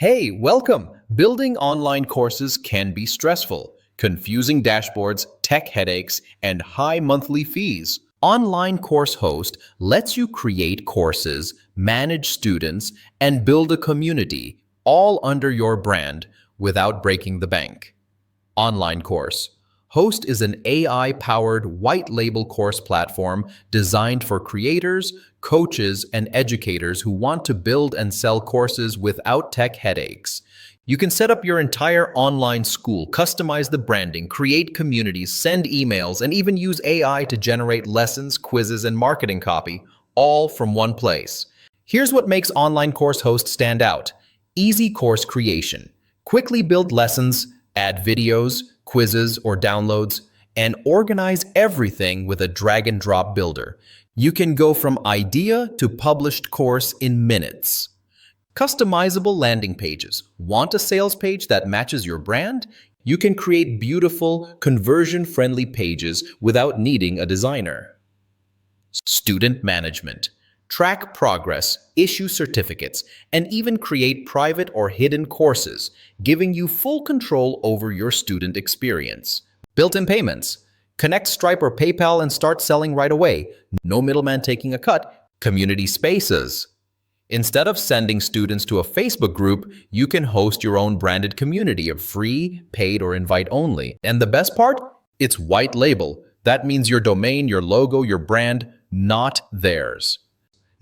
Hey, welcome! Building online courses can be stressful. Confusing dashboards, tech headaches, and high monthly fees. OnlineCourseHost lets you create courses, manage students, and build a community, all under your brand without breaking the bank. OnlineCourse. Host is an AI-powered white-label course platform designed for creators, coaches, and educators who want to build and sell courses without tech headaches. You can set up your entire online school, customize the branding, create communities, send emails, and even use AI to generate lessons, quizzes, and marketing copy, all from one place. Here's what makes OnlineCourseHost stand out. Easy course creation. Quickly build lessons, add videos, quizzes, or downloads, and organize everything with a drag-and-drop builder. You can go from idea to published course in minutes. Customizable landing pages. Want a sales page that matches your brand? You can create beautiful, conversion-friendly pages without needing a designer. Student management. Track progress, issue certificates, and even create private or hidden courses, giving you full control over your student experience. Built-in payments. Connect Stripe or PayPal and start selling right away. No middleman taking a cut. Community spaces. Instead of sending students to a Facebook group, you can host your own branded community of free, paid, or invite-only. And the best part? It's white label. That means your domain, your logo, your brand, not theirs.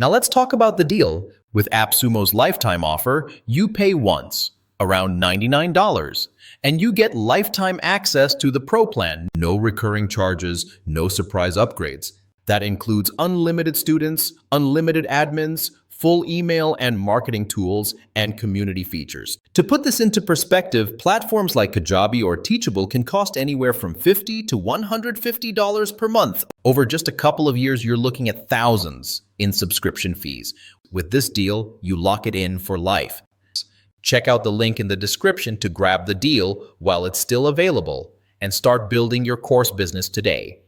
Now let's talk about the deal. With AppSumo's lifetime offer, you pay once, around $99, and you get lifetime access to the Pro plan. No recurring charges, no surprise upgrades. That includes unlimited students, unlimited admins, full email and marketing tools, and community features. To put this into perspective, platforms like Kajabi or Teachable can cost anywhere from $50 to $150 per month. Over just a couple of years, you're looking at thousands in subscription fees. With this deal, you lock it in for life. Check out the link in the description to grab the deal while it's still available and start building your course business today.